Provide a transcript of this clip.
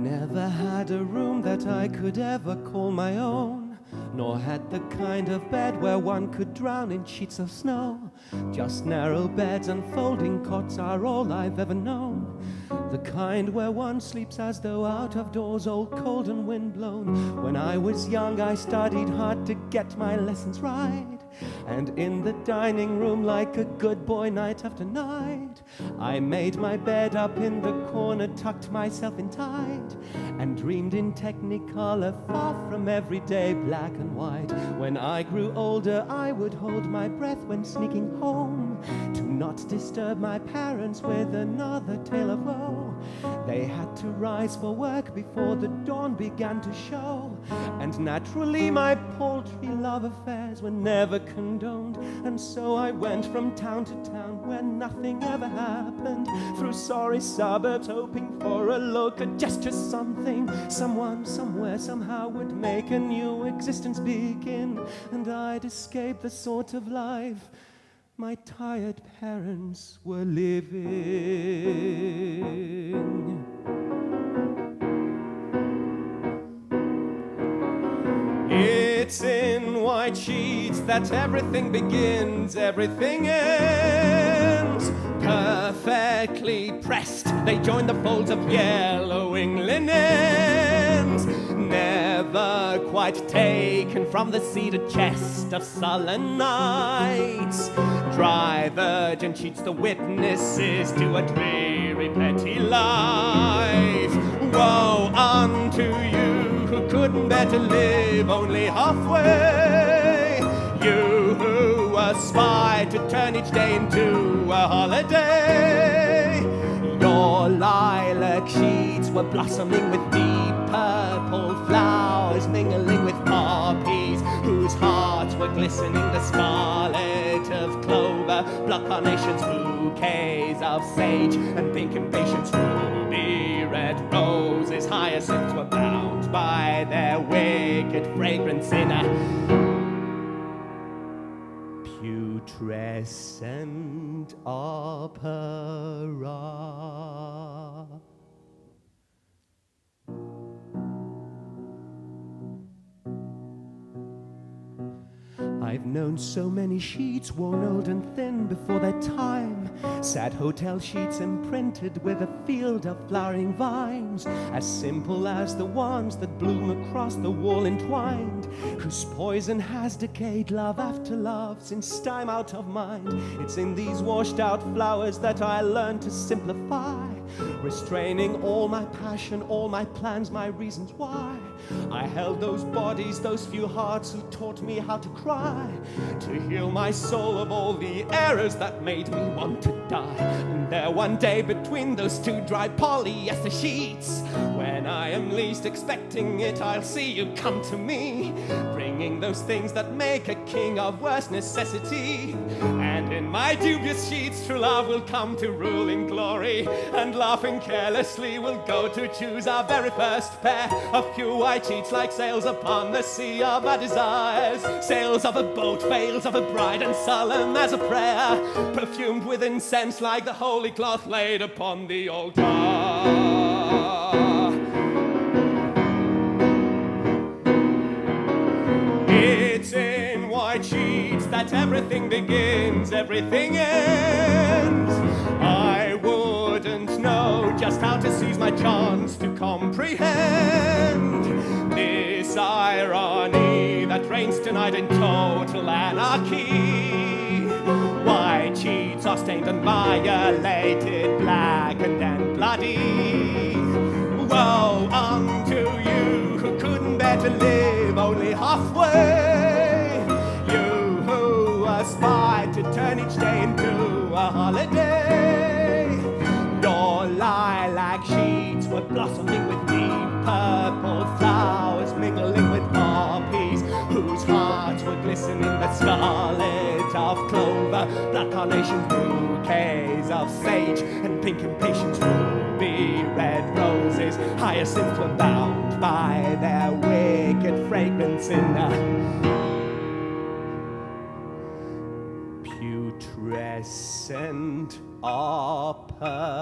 never had a room that I could ever call my own, nor had the kind of bed where one could drown in sheets of snow. Just narrow beds and folding cots are all I've ever known. The kind where one sleeps as though out of doors, all cold and windblown. When I was young I studied hard to get my lessons right, and in the dining room, like a good boy night after night, I made my bed up in the corner, tucked myself in tight, and dreamed in Technicolor, far from everyday black and white. When I grew older I would hold my breath when sneaking home, to not disturb my parents with another tale of woe. They had to rise for work before the dawn began to show, and naturally my paltry love affairs were never condoned. And so I went from town to town where nothing ever happened, through sorry suburbs hoping for a look, a gesture, something, someone, somewhere, somehow would make a new existence begin, and I'd escape the sort of life my tired parents were living. It's in white sheets that everything begins, everything ends. Perfectly pressed, they join the folds of yellowing linens. Never quite taken from the cedar chest of sullen nights. Dry virgin sheets, the witnesses to a dreary petty life. Woe unto you who couldn't bear to live only halfway, you who aspire to turn each day into a holiday. Your lilac sheets were blossoming with deep purple flowers, mingling with poppies whose hearts were glistening the scarlet of clover, blood carnations, bouquets of sage, and pink impatience, ruby red roses. Hyacinths were bound by their wicked fragrance in a putrescent opera. I've known so many sheets worn old and thin before their time, sad hotel sheets imprinted with a field of flowering vines, as simple as the ones that bloom across the wall entwined, whose poison has decayed love after love since time out of mind. It's in these washed out flowers that I learned to simplify, restraining all my passion, all my plans, my reasons why. I held those bodies, those few hearts who taught me how to cry, to heal my soul of all the errors that made me want to die. And there one day between those two dry polyester sheets, when I am least expecting it, I'll see you come to me, bringing those things that make a king of worst necessity. And in my dubious sheets true love will come to rule in glory, and laughing carelessly we'll go to choose our very first pair of pure white sheets, like sails upon the sea of our desires, sails of a boat, veils of a bride, and solemn as a prayer, perfumed with incense like the holy cloth laid upon the altar. It's in white sheets that everything begins, everything ends. I wouldn't know just how to seize my chance to comprehend this irony that reigns tonight in total anarchy. White sheets are stained and violated, blackened and bloody. Woe unto you who couldn't bear to live only halfway, you who aspired to turn each day into a holiday. Your lilac sheets were blossoming with deep purple flowers, mingling with poppies whose hearts were glistening the scarlet of clover, blood carnations, bouquets of sage, and pink impatience, ruby red roses. Hyacinths were bound by their wicked fragrance in a putrescent opera.